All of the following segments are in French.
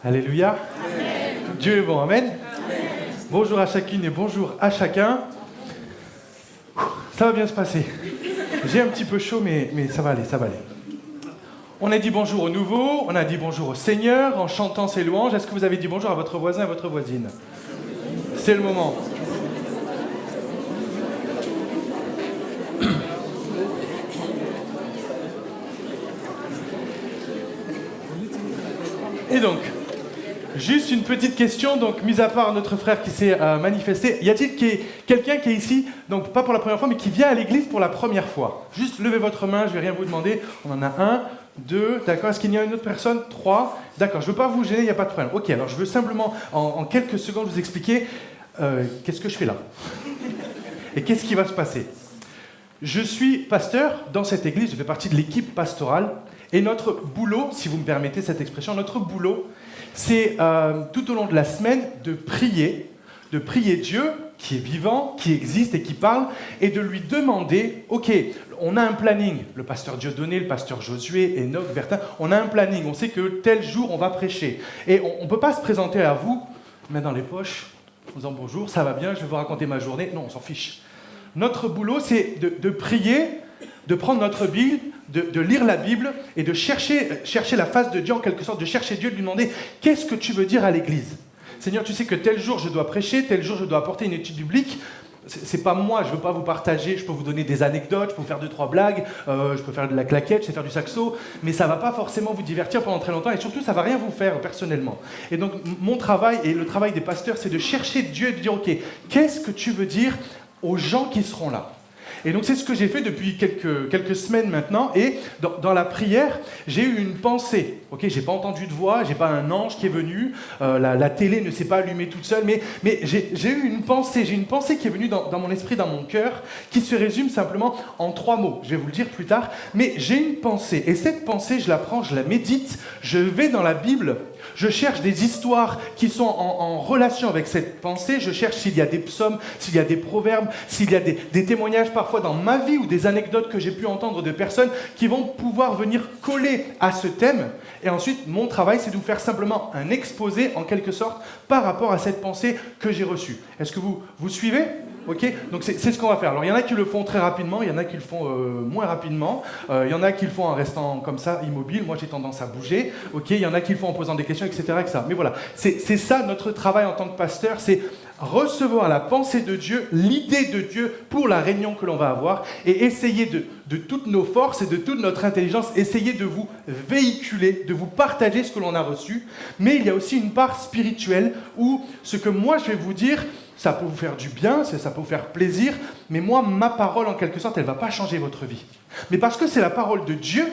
Alléluia. Amen. Dieu est bon, amen. Amen. Bonjour à chacune et bonjour à chacun. Ça va bien se passer. J'ai un petit peu chaud, mais ça va aller, ça va aller. On a dit bonjour aux nouveaux, on a dit bonjour au Seigneur en chantant ses louanges. Est-ce que vous avez dit bonjour à votre voisin et à votre voisine? C'est le moment. Et donc, juste une petite question, donc mis à part notre frère qui s'est manifesté, y a-t-il quelqu'un qui est ici, donc pas pour la première fois, mais qui vient à l'église pour la première fois? Juste levez votre main, je ne vais rien vous demander. On en a un, deux, d'accord. Est-ce qu'il y a une autre personne? Trois, d'accord. Je ne veux pas vous gêner, il n'y a pas de problème. Ok, alors je veux simplement, en quelques secondes, vous expliquer qu'est-ce que je fais là et qu'est-ce qui va se passer. Je suis pasteur dans cette église, je fais partie de l'équipe pastorale. Et notre boulot, si vous me permettez cette expression, notre boulot, c'est tout au long de la semaine de prier Dieu qui est vivant, qui existe et qui parle, et de lui demander, ok, on a un planning, le pasteur Dieudonné, le pasteur Josué, Enoch, Bertin, on a un planning, on sait que tel jour on va prêcher. Et on ne peut pas se présenter à vous, main dans les poches, en disant bonjour, ça va bien, je vais vous raconter ma journée. Non, on s'en fiche. Notre boulot, c'est de prier, de prendre notre Bible, de lire la Bible et de chercher la face de Dieu en quelque sorte, de chercher Dieu, de lui demander « Qu'est-ce que tu veux dire à l'Église ?» Seigneur, tu sais que tel jour je dois prêcher, tel jour je dois apporter une étude biblique. C'est pas moi, je veux pas vous partager, je peux vous donner des anecdotes, je peux vous faire 2-3 blagues, je peux faire de la claquette, je sais faire du saxo, mais ça va pas forcément vous divertir pendant très longtemps et surtout ça va rien vous faire personnellement. Et donc mon travail et le travail des pasteurs, c'est de chercher Dieu et de dire « Ok, qu'est-ce que tu veux dire aux gens qui seront là ?» Et donc c'est ce que j'ai fait depuis quelques semaines maintenant. Et dans la prière, j'ai eu une pensée. Ok, j'ai pas entendu de voix, j'ai pas un ange qui est venu, la télé ne s'est pas allumée toute seule, mais j'ai eu une pensée. J'ai une pensée qui est venue dans mon esprit, dans mon cœur, qui se résume simplement en 3 mots. Je vais vous le dire plus tard. Mais j'ai une pensée. Et cette pensée, je la prends, je la médite, je vais dans la Bible. Je cherche des histoires qui sont en relation avec cette pensée. Je cherche s'il y a des psaumes, s'il y a des proverbes, s'il y a des témoignages parfois dans ma vie ou des anecdotes que j'ai pu entendre de personnes qui vont pouvoir venir coller à ce thème. Et ensuite, mon travail, c'est de vous faire simplement un exposé, en quelque sorte, par rapport à cette pensée que j'ai reçue. Est-ce que vous suivez ? Ok, donc c'est ce qu'on va faire. Alors il y en a qui le font très rapidement, il y en a qui le font moins rapidement, il y en a qui le font en restant comme ça, immobile. Moi j'ai tendance à bouger. Ok, il y en a qui le font en posant des questions, etc. etc. Mais voilà, c'est ça notre travail en tant que pasteur, c'est recevoir la pensée de Dieu, l'idée de Dieu pour la réunion que l'on va avoir et essayer de toutes nos forces et de toute notre intelligence, essayer de vous véhiculer, de vous partager ce que l'on a reçu. Mais il y a aussi une part spirituelle où ce que moi je vais vous dire, ça peut vous faire du bien, ça peut vous faire plaisir, mais moi, ma parole, en quelque sorte, elle ne va pas changer votre vie. Mais parce que c'est la parole de Dieu,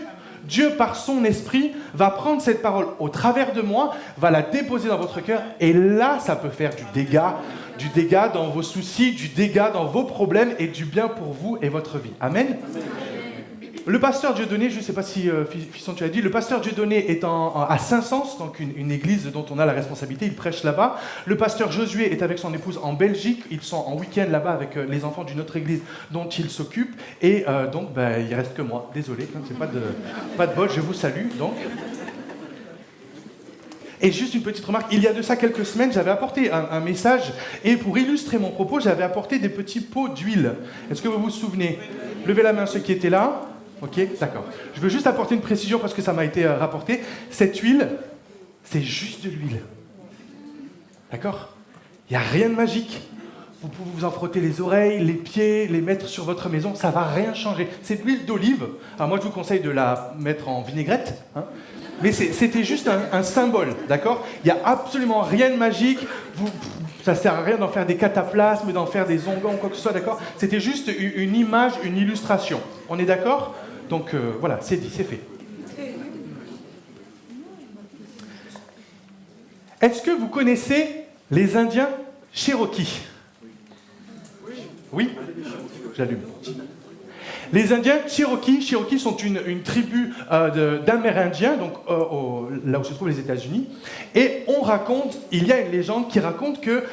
Dieu, par son esprit, va prendre cette parole au travers de moi, va la déposer dans votre cœur, et là, ça peut faire du dégât dans vos soucis, du dégât dans vos problèmes, et du bien pour vous et votre vie. Amen. Le pasteur Dieudonné, je ne sais pas si Fisson tu as dit, le pasteur Dieudonné est à Saint-Sens, donc une église dont on a la responsabilité, il prêche là-bas. Le pasteur Josué est avec son épouse en Belgique, ils sont en week-end là-bas avec les enfants d'une autre église dont il s'occupe. Et donc, il ne reste que moi, désolé, c'est pas de bol, je vous salue. Donc. Et juste une petite remarque, il y a de ça quelques semaines, j'avais apporté un message, et pour illustrer mon propos, j'avais apporté des petits pots d'huile. Est-ce que vous vous souvenez? Levez la main ceux qui étaient là. Ok, d'accord. Je veux juste apporter une précision parce que ça m'a été rapporté. Cette huile, c'est juste de l'huile. D'accord? Il n'y a rien de magique. Vous pouvez vous en frotter les oreilles, les pieds, les mettre sur votre maison, ça ne va rien changer. C'est de l'huile d'olive. Alors moi, je vous conseille de la mettre en vinaigrette. Mais c'était juste un symbole, d'accord? Il n'y a absolument rien de magique. Ça ne sert à rien d'en faire des cataplasmes, d'en faire des onguents ou quoi que ce soit, d'accord? C'était juste une image, une illustration. On est d'accord? Donc voilà, c'est dit, c'est fait. Est-ce que vous connaissez les Indiens Cherokee? Oui? J'allume. Les Indiens Cherokee sont une tribu d'Amérindiens, donc là où se trouvent les États-Unis. Et il y a une légende qui raconte que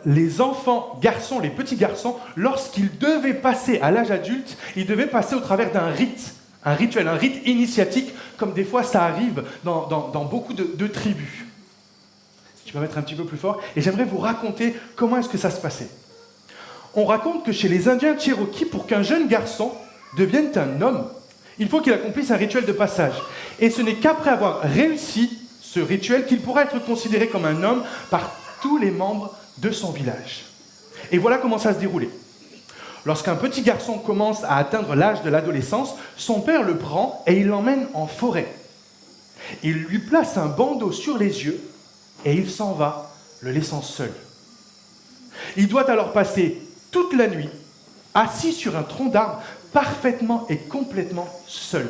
les enfants garçons, les petits garçons, lorsqu'ils devaient passer à l'âge adulte, ils devaient passer au travers d'un rite, un rituel, un rite initiatique, comme des fois ça arrive dans beaucoup de tribus. Tu vas mettre un petit peu plus fort. Et j'aimerais vous raconter comment est-ce que ça se passait. On raconte que chez les Indiens Cherokee, pour qu'un jeune garçon devienne un homme, il faut qu'il accomplisse un rituel de passage. Et ce n'est qu'après avoir réussi ce rituel qu'il pourra être considéré comme un homme par tous les membres de son village. Et voilà comment ça se déroulait. Lorsqu'un petit garçon commence à atteindre l'âge de l'adolescence, son père le prend et il l'emmène en forêt. Il lui place un bandeau sur les yeux et il s'en va, le laissant seul. Il doit alors passer toute la nuit assis sur un tronc d'arbre, parfaitement et complètement seul.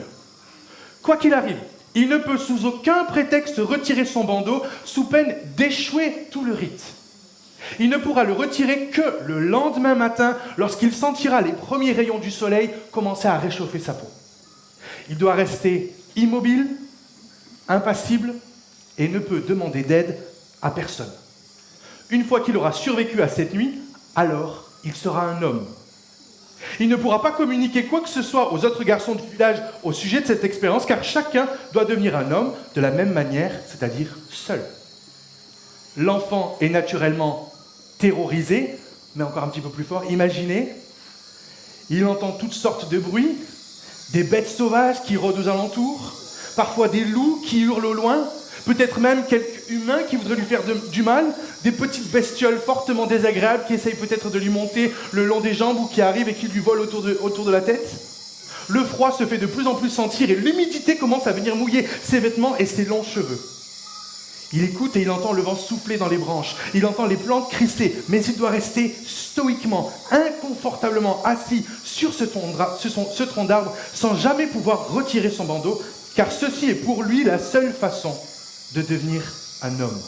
Quoi qu'il arrive, il ne peut sous aucun prétexte retirer son bandeau sous peine d'échouer tout le rite. Il ne pourra le retirer que le lendemain matin lorsqu'il sentira les premiers rayons du soleil commencer à réchauffer sa peau. Il doit rester immobile, impassible et ne peut demander d'aide à personne. Une fois qu'il aura survécu à cette nuit, alors il sera un homme. Il ne pourra pas communiquer quoi que ce soit aux autres garçons du village au sujet de cette expérience, car chacun doit devenir un homme de la même manière, c'est-à-dire seul. L'enfant est naturellement terrorisé, mais encore un petit peu plus fort, imaginez, il entend toutes sortes de bruits, des bêtes sauvages qui rôdent aux alentours, parfois des loups qui hurlent au loin, peut-être même quelques humains qui voudraient lui faire du mal, des petites bestioles fortement désagréables qui essayent peut-être de lui monter le long des jambes ou qui arrivent et qui lui volent autour de la tête. Le froid se fait de plus en plus sentir et l'humidité commence à venir mouiller ses vêtements et ses longs cheveux. Il écoute et il entend le vent souffler dans les branches, il entend les plantes crisser, mais il doit rester stoïquement, inconfortablement assis sur ce tronc d'arbre sans jamais pouvoir retirer son bandeau, car ceci est pour lui la seule façon de devenir un homme.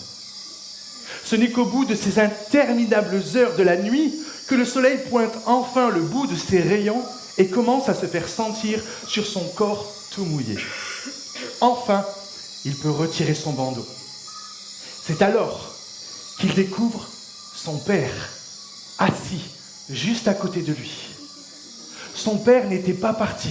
Ce n'est qu'au bout de ces interminables heures de la nuit que le soleil pointe enfin le bout de ses rayons et commence à se faire sentir sur son corps tout mouillé. Enfin, il peut retirer son bandeau. C'est alors qu'il découvre son père, assis juste à côté de lui. Son père n'était pas parti.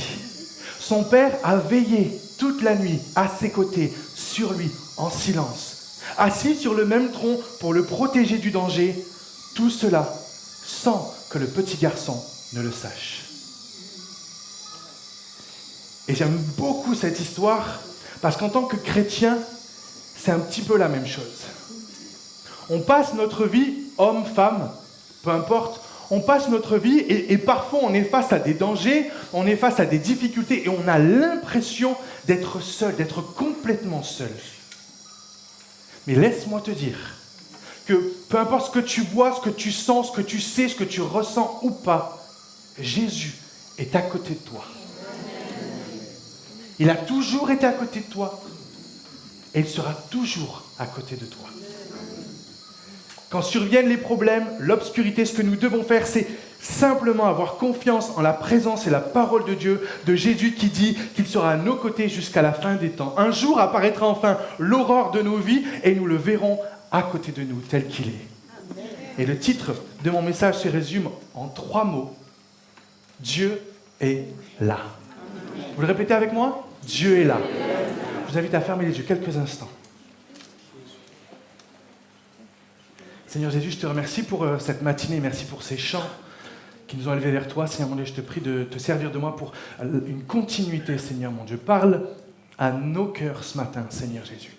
Son père a veillé toute la nuit à ses côtés, sur lui, en silence. Assis sur le même tronc pour le protéger du danger, tout cela sans que le petit garçon ne le sache. Et j'aime beaucoup cette histoire parce qu'en tant que chrétien, c'est un petit peu la même chose. On passe notre vie, homme, femme, peu importe, on passe notre vie et parfois on est face à des dangers, on est face à des difficultés et on a l'impression d'être seul, d'être complètement seul. Mais laisse-moi te dire que peu importe ce que tu vois, ce que tu sens, ce que tu sais, ce que tu ressens ou pas, Jésus est à côté de toi. Il a toujours été à côté de toi et il sera toujours à côté de toi. Quand surviennent les problèmes, l'obscurité, ce que nous devons faire, c'est simplement avoir confiance en la présence et la parole de Dieu, de Jésus qui dit qu'il sera à nos côtés jusqu'à la fin des temps. Un jour apparaîtra enfin l'aurore de nos vies et nous le verrons à côté de nous tel qu'il est. Et le titre de mon message se résume en 3 mots. Dieu est là. Vous le répétez avec moi ? Dieu est là. Je vous invite à fermer les yeux quelques instants. Seigneur Jésus, je te remercie pour cette matinée, merci pour ces chants qui nous ont élevés vers toi. Seigneur mon Dieu, je te prie de te servir de moi pour une continuité, Seigneur mon Dieu. Parle à nos cœurs ce matin, Seigneur Jésus.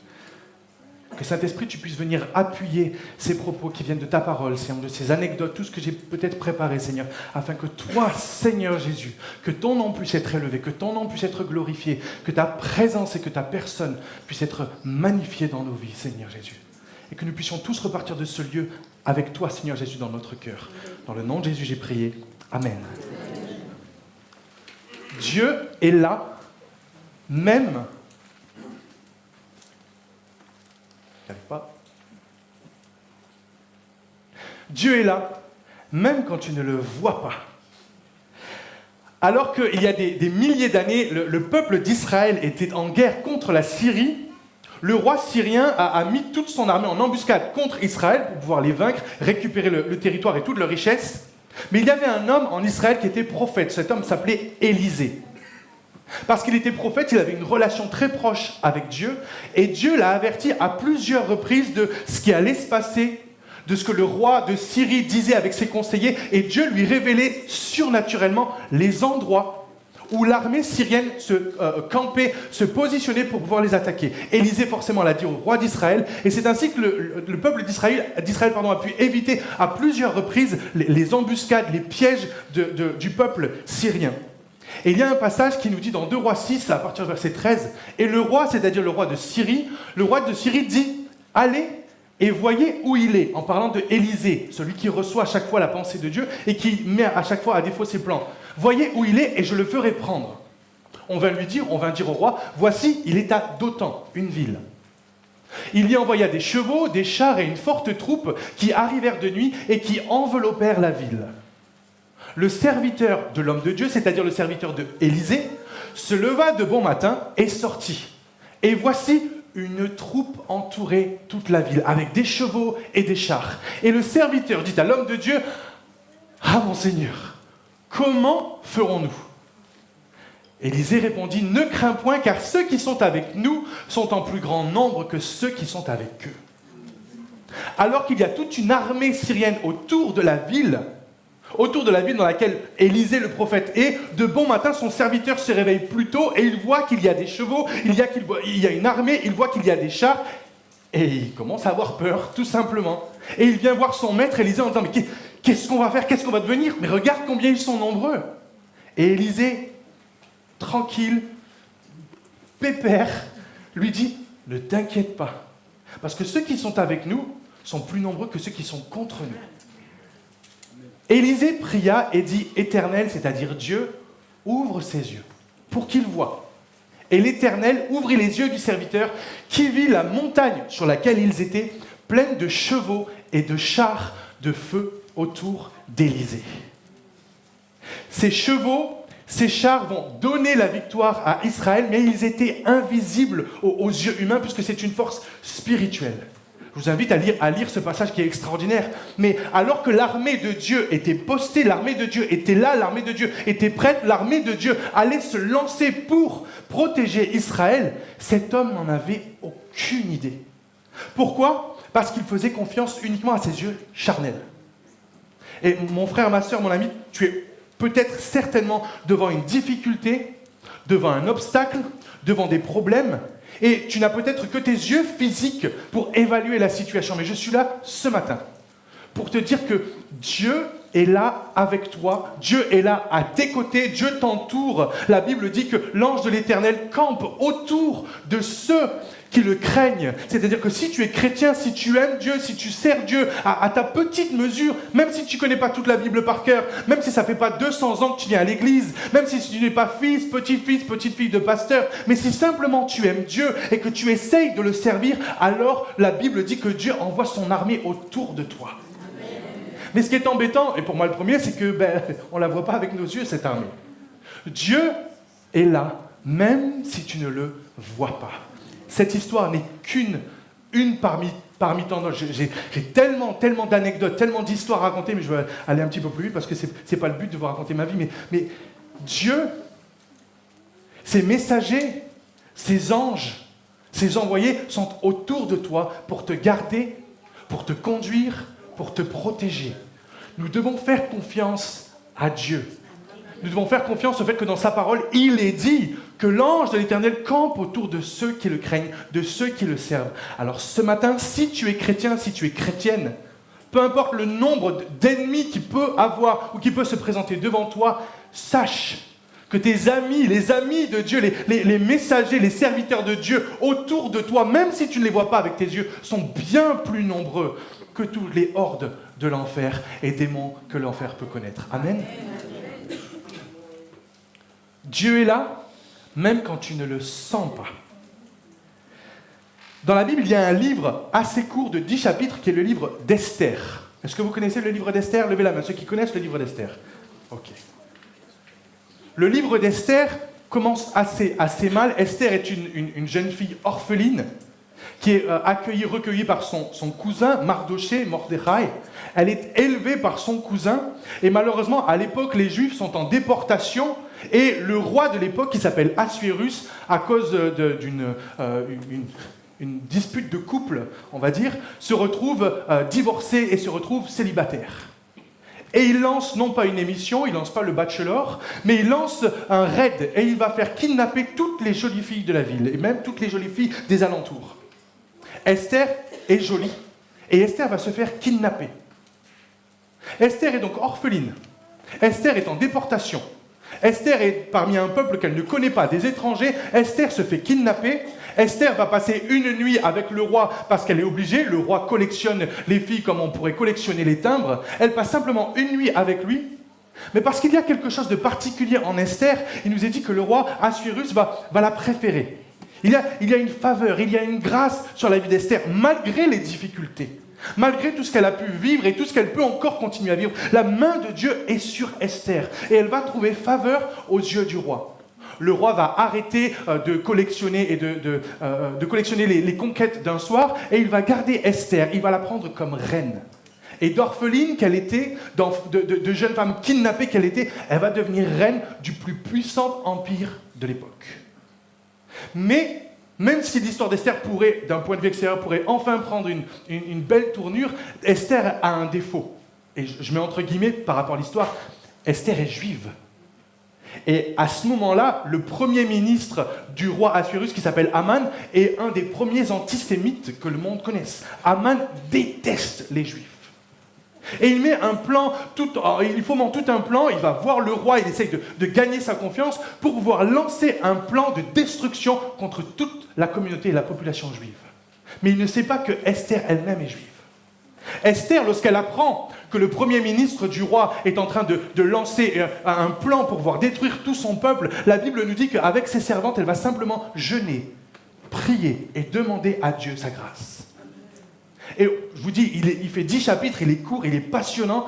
Que Saint-Esprit, tu puisses venir appuyer ces propos qui viennent de ta parole, Seigneur mon Dieu, ces anecdotes, tout ce que j'ai peut-être préparé, Seigneur, afin que toi, Seigneur Jésus, que ton nom puisse être élevé, que ton nom puisse être glorifié, que ta présence et que ta personne puissent être magnifiées dans nos vies, Seigneur Jésus. Et que nous puissions tous repartir de ce lieu avec toi, Seigneur Jésus, dans notre cœur. Dans le nom de Jésus, j'ai prié. Amen. Dieu est là, même... J'arrive pas. Dieu est là, même quand tu ne le vois pas. Alors qu'il y a des milliers d'années, le peuple d'Israël était en guerre contre la Syrie, le roi syrien a mis toute son armée en embuscade contre Israël pour pouvoir les vaincre, récupérer le territoire et toute leur richesse. Mais il y avait un homme en Israël qui était prophète. Cet homme s'appelait Élisée. Parce qu'il était prophète, il avait une relation très proche avec Dieu, et Dieu l'a averti à plusieurs reprises de ce qui allait se passer, de ce que le roi de Syrie disait avec ses conseillers, et Dieu lui révélait surnaturellement les endroits où l'armée syrienne se campait, se positionnait pour pouvoir les attaquer. Élisée forcément l'a dit au roi d'Israël, et c'est ainsi que le peuple d'Israël a pu éviter à plusieurs reprises les embuscades, les pièges du peuple syrien. Et il y a un passage qui nous dit dans 2 Rois 6, à partir du verset 13, « Et le roi, c'est-à-dire le roi de Syrie dit, « Allez et voyez où il est », en parlant de Élisée, celui qui reçoit à chaque fois la pensée de Dieu et qui met à chaque fois à défaut ses plans. « Voyez où il est et je le ferai prendre. » On va dire au roi, « Voici, il est à Dothan, une ville. » Il y envoya des chevaux, des chars et une forte troupe qui arrivèrent de nuit et qui enveloppèrent la ville. Le serviteur de l'homme de Dieu, c'est-à-dire le serviteur de Élisée, se leva de bon matin et sortit. Et voici une troupe entourait toute la ville, avec des chevaux et des chars. Et le serviteur dit à l'homme de Dieu, « Ah, mon Seigneur, comment ferons-nous » Élisée répondit, « Ne crains point, car ceux qui sont avec nous sont en plus grand nombre que ceux qui sont avec eux. » Alors qu'il y a toute une armée syrienne autour de la ville dans laquelle Élisée le prophète est, de bon matin, son serviteur se réveille plus tôt et il voit qu'il y a des chevaux, il y a une armée, il voit qu'il y a des chars, et il commence à avoir peur, tout simplement. Et il vient voir son maître Élisée en disant, mais qu'est-ce qu'on va faire, qu'est-ce qu'on va devenir? Mais regarde combien ils sont nombreux. Et Élisée, tranquille, pépère, lui dit, ne t'inquiète pas, parce que ceux qui sont avec nous sont plus nombreux que ceux qui sont contre nous. Élisée pria et dit, « Éternel, c'est-à-dire Dieu, ouvre ses yeux pour qu'il voie. » Et l'Éternel ouvrit les yeux du serviteur qui vit la montagne sur laquelle ils étaient, pleine de chevaux et de chars de feu autour d'Élisée. Ces chevaux, ces chars vont donner la victoire à Israël, mais ils étaient invisibles aux yeux humains puisque c'est une force spirituelle. Je vous invite à lire ce passage qui est extraordinaire. Mais alors que l'armée de Dieu était postée, l'armée de Dieu était là, l'armée de Dieu était prête, l'armée de Dieu allait se lancer pour protéger Israël, cet homme n'en avait aucune idée. Pourquoi ? Parce qu'il faisait confiance uniquement à ses yeux charnels. Et mon frère, ma soeur, mon ami, tu es peut-être certainement devant une difficulté, devant un obstacle, devant des problèmes, et tu n'as peut-être que tes yeux physiques pour évaluer la situation. Mais je suis là ce matin pour te dire que Dieu est là avec toi, Dieu est là à tes côtés, Dieu t'entoure. La Bible dit que l'ange de l'Éternel campe autour de ceux qui le craignent. C'est-à-dire que si tu es chrétien, si tu aimes Dieu, si tu sers Dieu à ta petite mesure, même si tu ne connais pas toute la Bible par cœur, même si ça ne fait pas 200 ans que tu viens à l'église, même si tu n'es pas fils, petite fille de pasteur, mais si simplement tu aimes Dieu et que tu essayes de le servir, alors la Bible dit que Dieu envoie son armée autour de toi. Mais ce qui est embêtant, et pour moi le premier, c'est que on ne la voit pas avec nos yeux, cette armée. Dieu est là, même si tu ne le vois pas. Cette histoire n'est qu'une parmi tant d'autres. J'ai tellement d'anecdotes, tellement d'histoires à raconter, mais je vais aller un petit peu plus vite parce que ce n'est pas le but de vous raconter ma vie. Mais Dieu, ses messagers, ses anges, ses envoyés sont autour de toi pour te garder, pour te conduire, pour te protéger. Nous devons faire confiance à Dieu. Nous devons faire confiance au fait que dans sa parole, il est dit que l'ange de l'Éternel campe autour de ceux qui le craignent, de ceux qui le servent. Alors ce matin, si tu es chrétien, si tu es chrétienne, peu importe le nombre d'ennemis qu'il peut avoir ou qui peut se présenter devant toi, sache que tes amis, les amis de Dieu, les messagers, les serviteurs de Dieu autour de toi, même si tu ne les vois pas avec tes yeux, sont bien plus nombreux que tous les hordes de l'enfer et démons que l'enfer peut connaître. Amen. Dieu est là, même quand tu ne le sens pas. Dans la Bible, il y a un livre assez court de 10 chapitres qui est le livre d'Esther. Est-ce que vous connaissez le livre d'Esther? Levez la main, ceux qui connaissent le livre d'Esther. Ok. Le livre d'Esther commence assez mal. Esther est une jeune fille orpheline qui est recueillie par son cousin, Mardoché, Mordechai. Elle est élevée par son cousin, et malheureusement, à l'époque, les Juifs sont en déportation, et le roi de l'époque, qui s'appelle Assuérus, à cause d'une une dispute de couple, on va dire, se retrouve divorcé et se retrouve célibataire. Et il lance non pas une émission, il lance pas le Bachelor, mais il lance un raid, et il va faire kidnapper toutes les jolies filles de la ville, et même toutes les jolies filles des alentours. Esther est jolie, et Esther va se faire kidnapper. Esther est donc orpheline. Esther est en déportation. Esther est parmi un peuple qu'elle ne connaît pas, des étrangers. Esther se fait kidnapper. Esther va passer une nuit avec le roi parce qu'elle est obligée. Le roi collectionne les filles comme on pourrait collectionner les timbres. Elle passe simplement une nuit avec lui. Mais parce qu'il y a quelque chose de particulier en Esther, il nous est dit que le roi Assuérus va la préférer. Il y a une faveur, il y a une grâce sur la vie d'Esther, malgré les difficultés. Malgré tout ce qu'elle a pu vivre et tout ce qu'elle peut encore continuer à vivre, la main de Dieu est sur Esther et elle va trouver faveur aux yeux du roi. Le roi va arrêter de collectionner, les conquêtes d'un soir et il va garder Esther, il va la prendre comme reine. Et d'orpheline qu'elle était, de jeune femme kidnappée qu'elle était, elle va devenir reine du plus puissant empire de l'époque. Mais même si l'histoire d'Esther pourrait, d'un point de vue extérieur, pourrait enfin prendre une belle tournure, Esther a un défaut. Et je mets entre guillemets par rapport à l'histoire, Esther est juive. Et à ce moment-là, le premier ministre du roi Assuérus, qui s'appelle Aman, est un des premiers antisémites que le monde connaisse. Aman déteste les Juifs. Et il met un plan, il fomente tout un plan, il va voir le roi, il essaye de gagner sa confiance pour pouvoir lancer un plan de destruction contre toute la communauté et la population juive. Mais il ne sait pas que Esther elle-même est juive. Esther, lorsqu'elle apprend que le premier ministre du roi est en train de lancer un plan pour pouvoir détruire tout son peuple, la Bible nous dit qu'avec ses servantes, elle va simplement jeûner, prier et demander à Dieu sa grâce. Et je vous dis, il fait 10 chapitres, il est court, il est passionnant.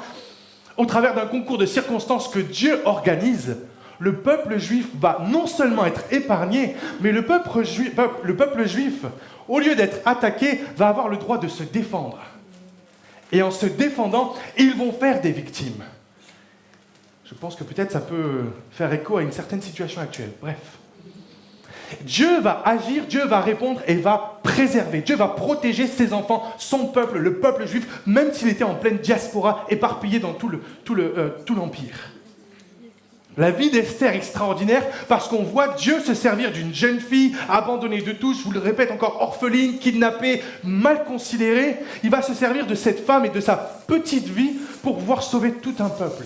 Au travers d'un concours de circonstances que Dieu organise, le peuple juif va non seulement être épargné, mais le peuple juif, au lieu d'être attaqué, va avoir le droit de se défendre. Et en se défendant, ils vont faire des victimes. Je pense que peut-être ça peut faire écho à une certaine situation actuelle. Bref. Dieu va agir, Dieu va répondre et va préserver. Dieu va protéger ses enfants, son peuple, le peuple juif, même s'il était en pleine diaspora, éparpillé dans tout l'empire. La vie d'Esther est extraordinaire parce qu'on voit Dieu se servir d'une jeune fille abandonnée de tous, je vous le répète encore, orpheline, kidnappée, mal considérée. Il va se servir de cette femme et de sa petite vie pour pouvoir sauver tout un peuple.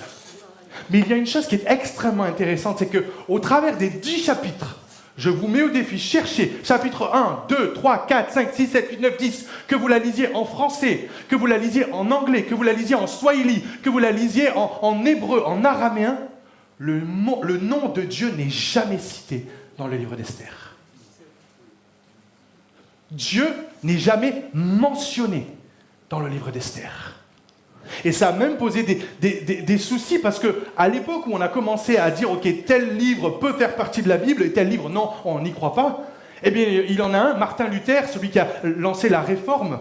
Mais il y a une chose qui est extrêmement intéressante, c'est qu'au travers des 10 chapitres, je vous mets au défi, cherchez chapitre 1, 2, 3, 4, 5, 6, 7, 8, 9, 10, que vous la lisiez en français, que vous la lisiez en anglais, que vous la lisiez en swahili, que vous la lisiez en hébreu, en araméen, le nom de Dieu n'est jamais cité dans le livre d'Esther. Dieu n'est jamais mentionné dans le livre d'Esther. Et ça a même posé des soucis parce qu'à l'époque où on a commencé à dire « Ok, tel livre peut faire partie de la Bible et tel livre, non, on n'y croit pas », eh bien, il y en a un, Martin Luther, celui qui a lancé la Réforme.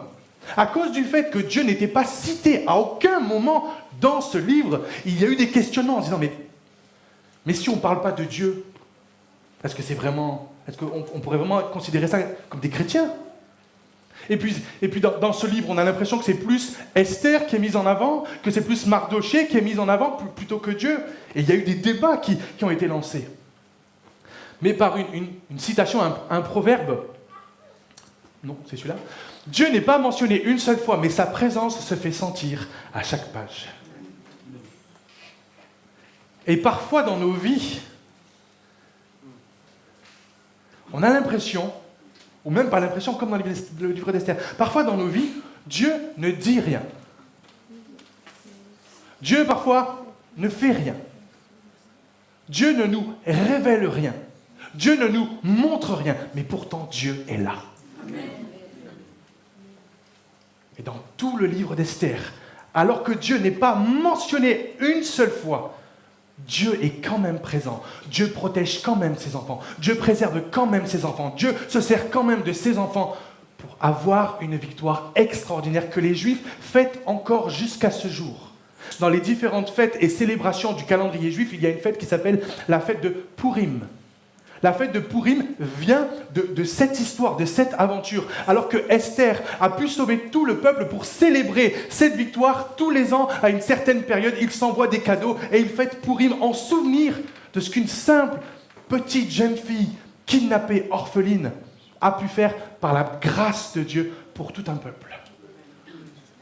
À cause du fait que Dieu n'était pas cité à aucun moment dans ce livre, il y a eu des questionnements en disant « Mais si on ne parle pas de Dieu, est-ce qu'on pourrait vraiment considérer ça comme des chrétiens ?» Et puis dans ce livre, on a l'impression que c'est plus Esther qui est mise en avant, que c'est plus Mardoché qui est mise en avant plutôt que Dieu. Et il y a eu des débats qui ont été lancés. Mais par une citation, un proverbe, non, c'est celui-là, Dieu n'est pas mentionné une seule fois, mais sa présence se fait sentir à chaque page. Et parfois dans nos vies, on a l'impression, ou même pas l'impression, comme dans le livre d'Esther, parfois dans nos vies, Dieu ne dit rien. Dieu parfois ne fait rien. Dieu ne nous révèle rien. Dieu ne nous montre rien, mais pourtant Dieu est là. Amen. Et dans tout le livre d'Esther, alors que Dieu n'est pas mentionné une seule fois, Dieu est quand même présent. Dieu protège quand même ses enfants. Dieu préserve quand même ses enfants. Dieu se sert quand même de ses enfants pour avoir une victoire extraordinaire que les Juifs fêtent encore jusqu'à ce jour. Dans les différentes fêtes et célébrations du calendrier juif, il y a une fête qui s'appelle la fête de Purim. La fête de Purim vient de cette histoire, de cette aventure. Alors que Esther a pu sauver tout le peuple pour célébrer cette victoire, tous les ans, à une certaine période, il s'envoie des cadeaux et il fête Purim en souvenir de ce qu'une simple petite jeune fille, kidnappée, orpheline, a pu faire par la grâce de Dieu pour tout un peuple.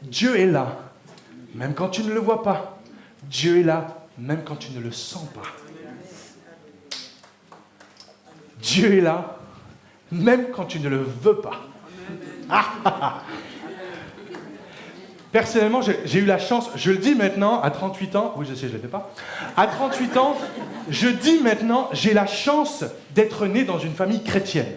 Dieu est là, même quand tu ne le vois pas. Dieu est là, même quand tu ne le sens pas. Dieu est là, même quand tu ne le veux pas. Personnellement, j'ai eu la chance, je le dis maintenant, à 38 ans, oui je sais, je ne le fais pas, à 38 ans, je dis maintenant, j'ai la chance d'être né dans une famille chrétienne.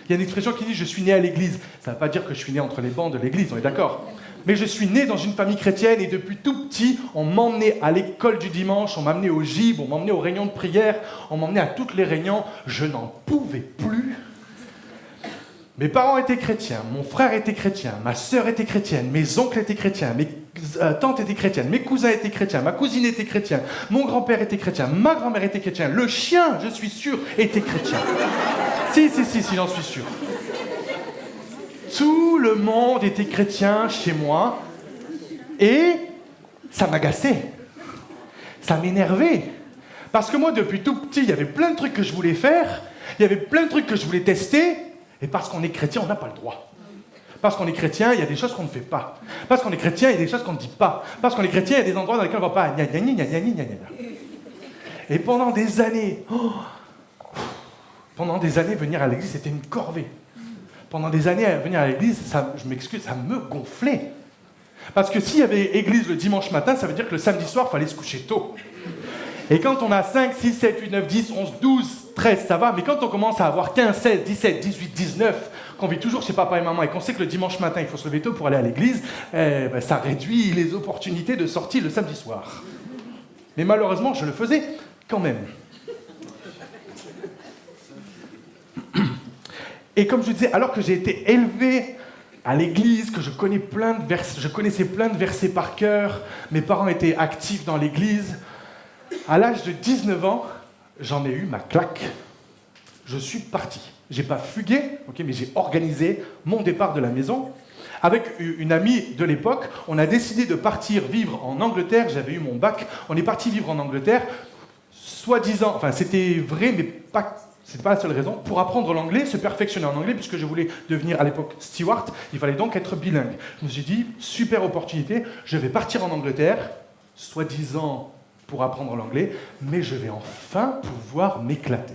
Il y a une expression qui dit « je suis né à l'église ». Ça ne veut pas dire que je suis né entre les bancs de l'église, on est d'accord. Mais je suis né dans une famille chrétienne et depuis tout petit, on m'emmenait à l'école du dimanche, on m'emmenait au gibes, on m'emmenait aux réunions de prière, on m'emmenait à toutes les réunions. Je n'en pouvais plus. Mes parents étaient chrétiens, mon frère était chrétien, ma sœur était chrétienne, mes oncles étaient chrétiens, mes tantes étaient chrétiennes, mes cousins étaient chrétiens, ma cousine était chrétienne, mon grand-père était chrétien, ma grand-mère était chrétienne, le chien, je suis sûr, était chrétien. Si, j'en suis sûr. Tout le monde était chrétien chez moi et ça m'agaçait, ça m'énervait. Parce que moi, depuis tout petit, il y avait plein de trucs que je voulais faire, il y avait plein de trucs que je voulais tester, et parce qu'on est chrétien, on n'a pas le droit. Parce qu'on est chrétien, il y a des choses qu'on ne fait pas. Parce qu'on est chrétien, il y a des choses qu'on ne dit pas. Parce qu'on est chrétien, il y a des endroits dans lesquels on ne va pas. Et pendant des années, venir à l'église, c'était une corvée. Pendant des années, venir à l'église, je m'excuse, ça me gonflait. Parce que s'il y avait église le dimanche matin, ça veut dire que le samedi soir, il fallait se coucher tôt. Et quand on a 5, 6, 7, 8, 9, 10, 11, 12, 13, ça va. Mais quand on commence à avoir 15, 16, 17, 18, 19, qu'on vit toujours chez papa et maman et qu'on sait que le dimanche matin, il faut se lever tôt pour aller à l'église, ça réduit les opportunités de sortie le samedi soir. Mais malheureusement, je le faisais quand même. Et comme je disais, alors que j'ai été élevé à l'église, que je connaissais plein de versets par cœur, mes parents étaient actifs dans l'église, à l'âge de 19 ans, j'en ai eu ma claque. Je suis parti. J'ai pas fugué, mais j'ai organisé mon départ de la maison. Avec une amie de l'époque, on a décidé de partir vivre en Angleterre. J'avais eu mon bac. On est parti vivre en Angleterre, soi-disant, enfin c'était vrai, mais c'était pas la seule raison, pour apprendre l'anglais, se perfectionner en anglais, puisque je voulais devenir à l'époque steward, il fallait donc être bilingue. Je me suis dit, super opportunité, je vais partir en Angleterre, soi-disant pour apprendre l'anglais, mais je vais enfin pouvoir m'éclater.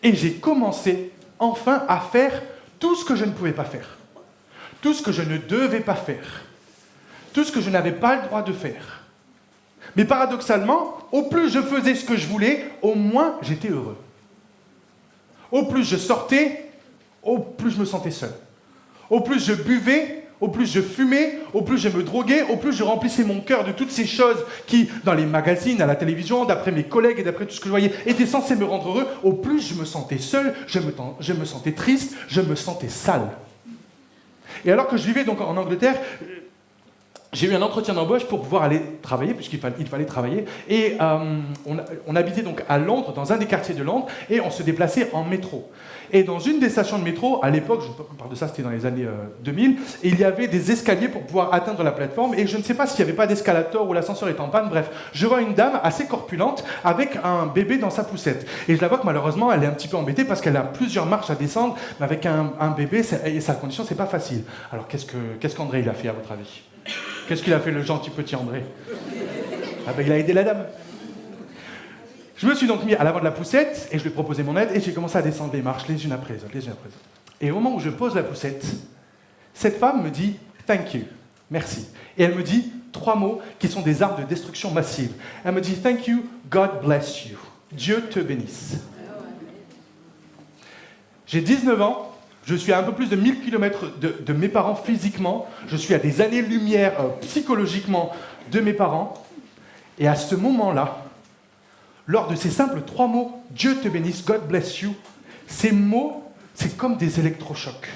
Et j'ai commencé enfin à faire tout ce que je ne pouvais pas faire, tout ce que je ne devais pas faire, tout ce que je n'avais pas le droit de faire. Mais paradoxalement, au plus je faisais ce que je voulais, au moins j'étais heureux. Au plus je sortais, au plus je me sentais seul. Au plus je buvais, au plus je fumais, au plus je me droguais, au plus je remplissais mon cœur de toutes ces choses qui, dans les magazines, à la télévision, d'après mes collègues et d'après tout ce que je voyais, étaient censées me rendre heureux, au plus je me sentais seul, je me sentais triste, je me sentais sale. Et alors que je vivais donc en Angleterre, j'ai eu un entretien d'embauche pour pouvoir aller travailler, puisqu'il fallait travailler. Et on habitait donc à Londres, dans un des quartiers de Londres, et on se déplaçait en métro. Et dans une des stations de métro, à l'époque, je parle de ça, c'était dans les années 2000, et il y avait des escaliers pour pouvoir atteindre la plateforme, et je ne sais pas s'il n'y avait pas d'escalator ou l'ascenseur est en panne, bref. Je vois une dame assez corpulente avec un bébé dans sa poussette. Et je la vois que malheureusement, elle est un petit peu embêtée parce qu'elle a plusieurs marches à descendre, mais avec un bébé, et sa condition, c'est pas facile. Alors qu'est-ce qu'André il a fait à votre avis ? Qu'est-ce qu'il a fait, le gentil petit André ? Ah ben, il a aidé la dame. Je me suis donc mis à l'avant de la poussette, et je lui ai proposé mon aide, et j'ai commencé à descendre les marches, les unes après les autres, les unes après les autres. Et au moment où je pose la poussette, cette femme me dit « thank you », merci. Et elle me dit 3 mots qui sont des armes de destruction massive. Elle me dit « thank you, God bless you ». Dieu te bénisse. J'ai 19 ans. Je suis à un peu plus de 1000 km de mes parents physiquement. Je suis à des années-lumière psychologiquement de mes parents. Et à ce moment-là, lors de ces simples 3 mots, Dieu te bénisse, God bless you, ces c'est comme des électrochocs.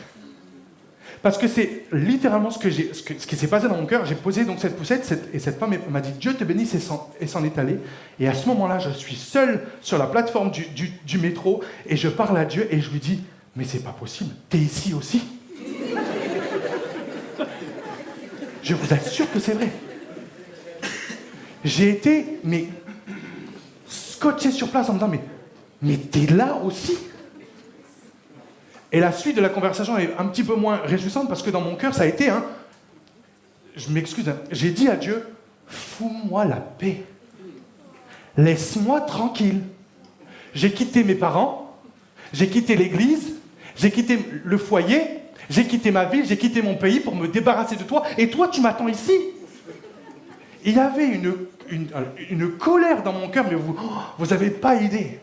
Parce que c'est littéralement ce qui s'est passé dans mon cœur. J'ai posé donc cette poussette et cette femme m'a dit « Dieu te bénisse » et s'en est allée. Et à ce moment-là, je suis seul sur la plateforme du métro et je parle à Dieu et je lui dis « Mais c'est pas possible, t'es ici aussi ?» Je vous assure que c'est vrai. J'ai été scotché sur place en me disant « Mais t'es là aussi ?» Et la suite de la conversation est un petit peu moins réjouissante parce que dans mon cœur, ça a été je m'excuse, j'ai dit à Dieu, fous-moi la paix. Laisse-moi tranquille. J'ai quitté mes parents, j'ai quitté l'église, j'ai quitté le foyer, j'ai quitté ma ville, j'ai quitté mon pays pour me débarrasser de toi, et toi, tu m'attends ici. Il y avait une colère dans mon cœur, mais vous n'avez pas idée.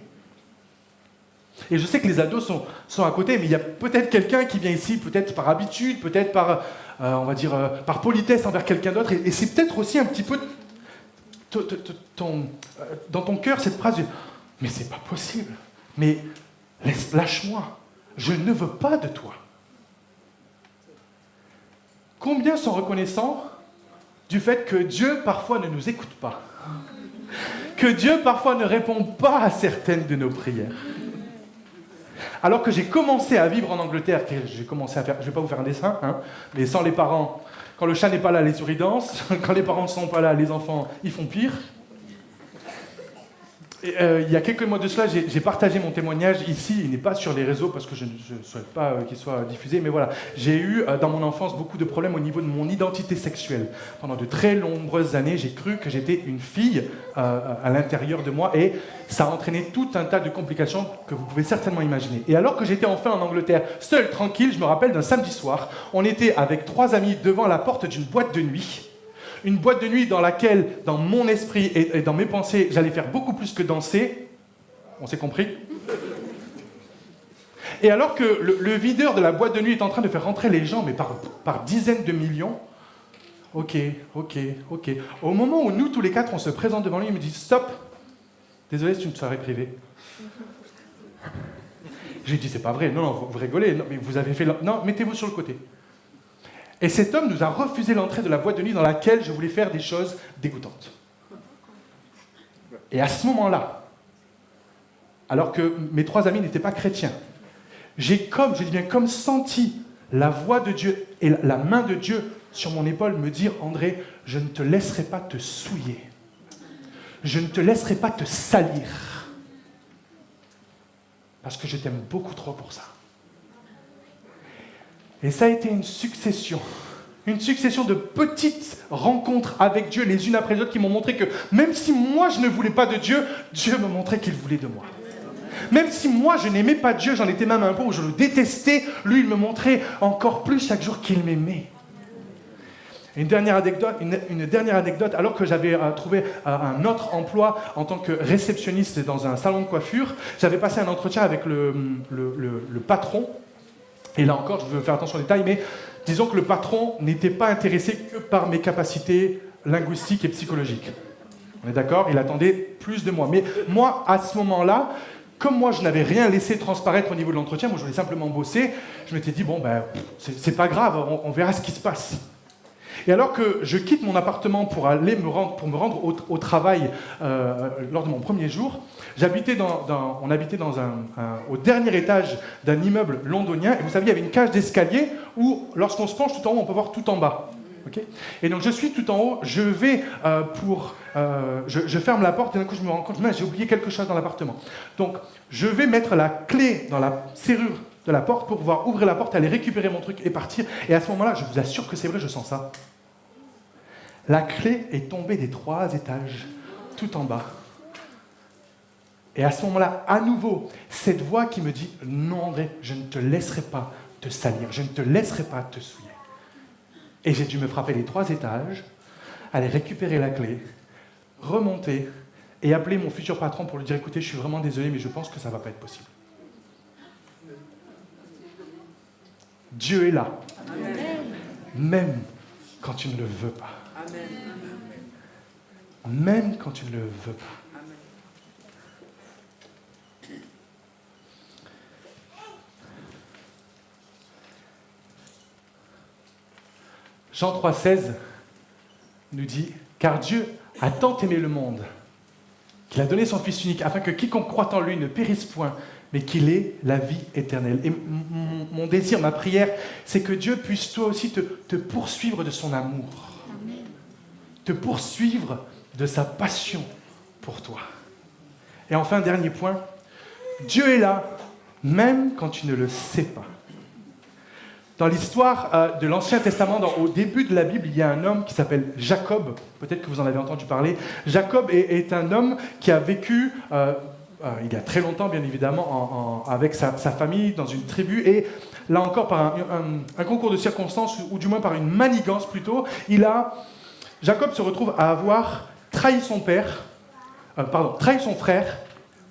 Et je sais que les ados sont à côté, mais il y a peut-être quelqu'un qui vient ici, peut-être par habitude, peut-être par, on va dire, par politesse envers quelqu'un d'autre. Et c'est peut-être aussi un petit peu dans ton cœur cette phrase « Mais c'est pas possible, mais lâche-moi, je ne veux pas de toi. » Combien sont reconnaissants du fait que Dieu parfois ne nous écoute pas, que Dieu parfois ne répond pas à certaines de nos prières. Alors que j'ai commencé à vivre en Angleterre, que j'ai commencé à faire, je ne vais pas vous faire un dessin, mais sans les parents, quand le chat n'est pas là, les souris dansent, quand les parents ne sont pas là, les enfants, ils font pire. Et, il y a quelques mois de cela, j'ai partagé mon témoignage ici, il n'est pas sur les réseaux parce que je ne souhaite pas qu'il soit diffusé, mais voilà, j'ai eu dans mon enfance beaucoup de problèmes au niveau de mon identité sexuelle. Pendant de très nombreuses années, j'ai cru que j'étais une fille à l'intérieur de moi et ça a entraîné tout un tas de complications que vous pouvez certainement imaginer. Et alors que j'étais enfin en Angleterre, seul, tranquille, je me rappelle d'un samedi soir, on était avec 3 amis devant la porte d'une boîte de nuit. Une boîte de nuit dans laquelle, dans mon esprit et dans mes pensées, j'allais faire beaucoup plus que danser. On s'est compris? Et alors que le videur de la boîte de nuit est en train de faire rentrer les gens, mais par dizaines de millions, ok. Au moment où nous, tous les 4, on se présente devant lui, il me dit « Stop, désolé, c'est une soirée privée. » J'ai dit « C'est pas vrai, non, vous rigolez, non, mais vous avez fait... Non, mettez-vous sur le côté. » Et cet homme nous a refusé l'entrée de la boîte de nuit dans laquelle je voulais faire des choses dégoûtantes. Et à ce moment-là, alors que mes 3 amis n'étaient pas chrétiens, j'ai comme senti la voix de Dieu et la main de Dieu sur mon épaule me dire « André, je ne te laisserai pas te souiller. Je ne te laisserai pas te salir. Parce que je t'aime beaucoup trop pour ça. » Et ça a été une succession de petites rencontres avec Dieu, les unes après les autres, qui m'ont montré que même si moi je ne voulais pas de Dieu, Dieu me montrait qu'il voulait de moi. Même si moi je n'aimais pas Dieu, j'en étais même à un point où je le détestais, lui il me montrait encore plus chaque jour qu'il m'aimait. Une dernière anecdote, alors que j'avais trouvé un autre emploi en tant que réceptionniste dans un salon de coiffure, j'avais passé un entretien avec le patron. Et là encore, je veux faire attention aux détails, mais disons que le patron n'était pas intéressé que par mes capacités linguistiques et psychologiques. On est d'accord? Il attendait plus de moi. Mais moi, à ce moment-là, comme moi, je n'avais rien laissé transparaître au niveau de l'entretien, moi, je voulais simplement bosser, je m'étais dit, bon, c'est pas grave, on verra ce qui se passe. Et alors que je quitte mon appartement pour me rendre au travail lors de mon premier jour, on habitait au dernier étage d'un immeuble londonien, et vous savez, il y avait une cage d'escalier où, lorsqu'on se penche tout en haut, on peut voir tout en bas. Okay, et donc je suis tout en haut, je vais je ferme la porte, et d'un coup je me rends compte, j'ai oublié quelque chose dans l'appartement. Donc je vais mettre la clé dans la serrure de la porte pour pouvoir ouvrir la porte, aller récupérer mon truc et partir. Et à ce moment-là, je vous assure que c'est vrai, je sens ça. La clé est tombée des 3 étages, tout en bas. Et à ce moment-là, à nouveau, cette voix qui me dit « Non, André, je ne te laisserai pas te salir, je ne te laisserai pas te souiller. » Et j'ai dû me frapper les 3 étages, aller récupérer la clé, remonter et appeler mon futur patron pour lui dire « Écoutez, je suis vraiment désolé, mais je pense que ça ne va pas être possible. » Dieu est là. Amen. Même quand tu ne le veux pas. Amen. Même quand tu ne le veux pas. Jean 3,16 nous dit « Car Dieu a tant aimé le monde qu'il a donné son Fils unique afin que quiconque croit en lui ne périsse point, mais qu'il ait la vie éternelle. » Et mon désir, ma prière, c'est que Dieu puisse toi aussi te poursuivre de son amour, te poursuivre de sa passion pour toi. Et enfin, dernier point, Dieu est là, même quand tu ne le sais pas. Dans l'histoire de l'Ancien Testament, au début de la Bible, il y a un homme qui s'appelle Jacob. Peut-être que vous en avez entendu parler. Jacob est un homme qui a vécu, il y a très longtemps, bien évidemment, avec sa famille, dans une tribu. Et là encore, par un concours de circonstances, ou du moins par une manigance plutôt, Jacob se retrouve à avoir trahi son frère,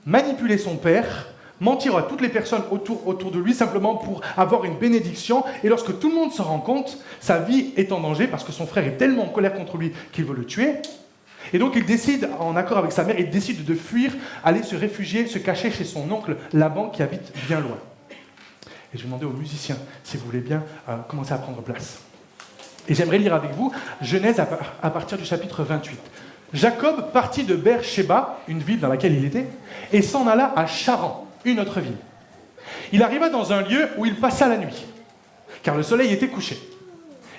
manipulé son père, mentir à toutes les personnes autour de lui simplement pour avoir une bénédiction. Et lorsque tout le monde se rend compte, sa vie est en danger parce que son frère est tellement en colère contre lui qu'il veut le tuer. Et donc il décide, en accord avec sa mère, il décide de fuir, aller se réfugier, se cacher chez son oncle Laban qui habite bien loin. Et je vais demander aux musiciens si vous voulez bien commencer à prendre place. Et j'aimerais lire avec vous Genèse à partir du chapitre 28. Jacob partit de Beer-Shéba, une ville dans laquelle il était, et s'en alla à Charan, une autre ville. Il arriva dans un lieu où il passa la nuit, car le soleil était couché.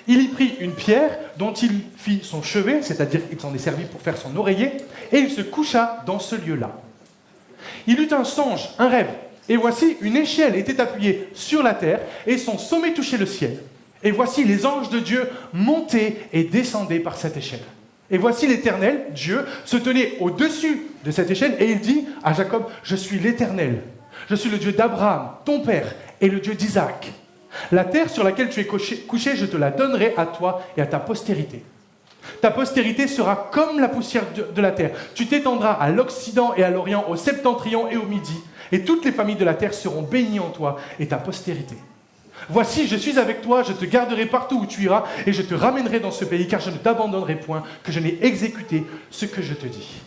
Il y prit une pierre dont il fit son chevet, c'est-à-dire qu'il s'en est servi pour faire son oreiller, et il se coucha dans ce lieu-là. Il eut un songe, un rêve, et voici une échelle était appuyée sur la terre, et son sommet touchait le ciel. Et voici les anges de Dieu montaient et descendaient par cette échelle. Et voici l'Éternel, Dieu, se tenait au-dessus de cette échelle, et il dit à Jacob, « Je suis l'Éternel, je suis le Dieu d'Abraham, ton père, et le Dieu d'Isaac. La terre sur laquelle tu es couché, je te la donnerai à toi et à ta postérité. Ta postérité sera comme la poussière de la terre. Tu t'étendras à l'Occident et à l'Orient, au septentrion et au Midi, et toutes les familles de la terre seront bénies en toi et ta postérité. Voici, je suis avec toi, je te garderai partout où tu iras, et je te ramènerai dans ce pays, car je ne t'abandonnerai point, que je n'ai exécuté ce que je te dis. »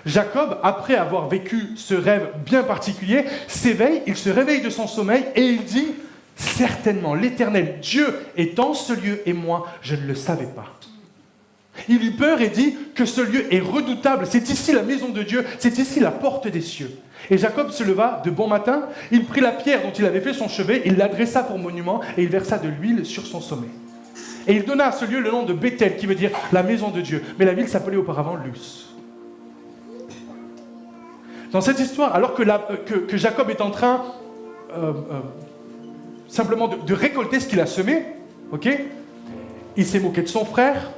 Jacob, après avoir vécu ce rêve bien particulier, s'éveille, il se réveille de son sommeil, et il dit « Certainement, l'Éternel, Dieu, est en ce lieu, et moi, je ne le savais pas. » Il eut peur et dit que ce lieu est redoutable, c'est ici la maison de Dieu, c'est ici la porte des cieux. Et Jacob se leva de bon matin, il prit la pierre dont il avait fait son chevet, il l'adressa pour monument et il versa de l'huile sur son sommet. Et il donna à ce lieu le nom de Béthel, qui veut dire la maison de Dieu. Mais la ville s'appelait auparavant Luz. Dans cette histoire, alors que Jacob est en train simplement de récolter ce qu'il a semé, il s'est moqué de son frère,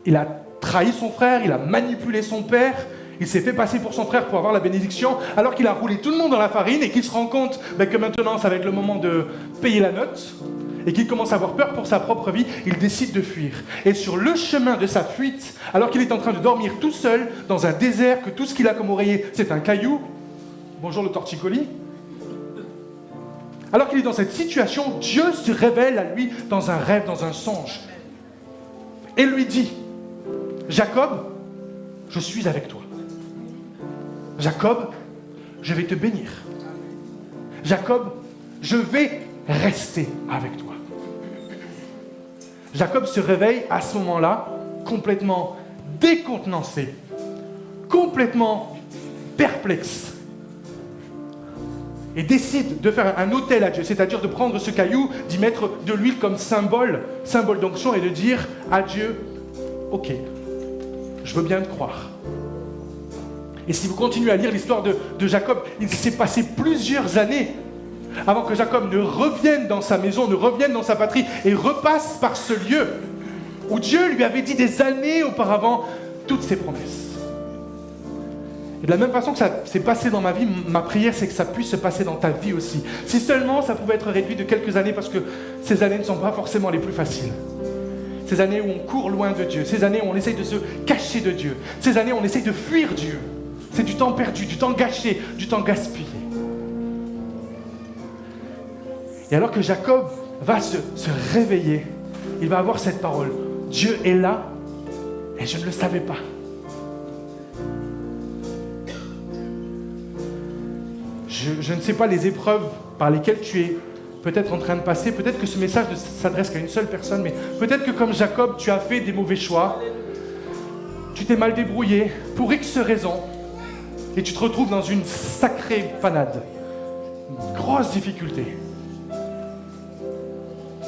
il a trahi son frère, il a manipulé son père, il s'est fait passer pour son frère pour avoir la bénédiction, alors qu'il a roulé tout le monde dans la farine et qu'il se rend compte que maintenant ça va être le moment de payer la note, et qu'il commence à avoir peur pour sa propre vie, il décide de fuir. Et sur le chemin de sa fuite, alors qu'il est en train de dormir tout seul dans un désert, que tout ce qu'il a comme oreiller c'est un caillou, bonjour le torticolis, alors qu'il est dans cette situation, Dieu se révèle à lui dans un rêve, dans un songe, et lui dit, Jacob, je suis avec toi. Jacob, je vais te bénir. Jacob, je vais rester avec toi. Jacob se réveille à ce moment-là, complètement décontenancé, complètement perplexe, et décide de faire un autel à Dieu, c'est-à-dire de prendre ce caillou, d'y mettre de l'huile comme symbole d'onction, et de dire à Dieu, ok, je veux bien te croire. Et si vous continuez à lire l'histoire de Jacob, il s'est passé plusieurs années avant que Jacob ne revienne dans sa maison, ne revienne dans sa patrie et repasse par ce lieu où Dieu lui avait dit des années auparavant toutes ses promesses. Et de la même façon que ça s'est passé dans ma vie, ma prière c'est que ça puisse se passer dans ta vie aussi. Si seulement ça pouvait être réduit de quelques années, parce que ces années ne sont pas forcément les plus faciles. Ces années où on court loin de Dieu, ces années où on essaye de se cacher de Dieu, ces années où on essaye de fuir Dieu. C'est du temps perdu, du temps gâché, du temps gaspillé. Et alors que Jacob va se réveiller, il va avoir cette parole. Dieu est là et je ne le savais pas. Je ne sais pas les épreuves par lesquelles tu es peut-être en train de passer, peut-être que ce message ne s'adresse qu'à une seule personne, mais peut-être que comme Jacob, tu as fait des mauvais choix, tu t'es mal débrouillé, pour X raisons, et tu te retrouves dans une sacrée panade, une grosse difficulté.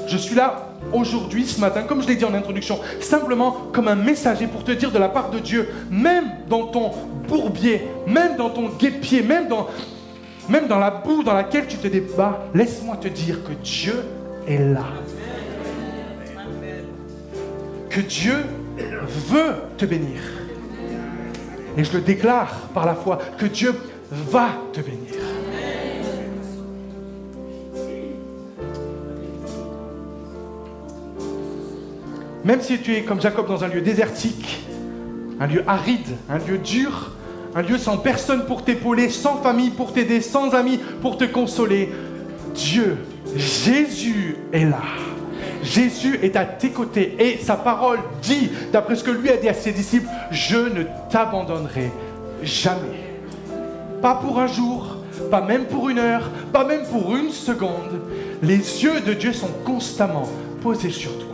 Je suis là aujourd'hui, ce matin, comme je l'ai dit en introduction, simplement comme un messager pour te dire de la part de Dieu, même dans ton bourbier, même dans ton guêpier, même dans la boue dans laquelle tu te débats, laisse-moi te dire que Dieu est là. Que Dieu veut te bénir. Et je le déclare par la foi, que Dieu va te bénir. Même si tu es comme Jacob dans un lieu désertique, un lieu aride, un lieu dur, un lieu sans personne pour t'épauler, sans famille pour t'aider, sans amis pour te consoler, Dieu, Jésus est là. Jésus est à tes côtés et sa parole dit, d'après ce que lui a dit à ses disciples, je ne t'abandonnerai jamais. Pas pour un jour, pas même pour une heure, pas même pour une seconde. Les yeux de Dieu sont constamment posés sur toi.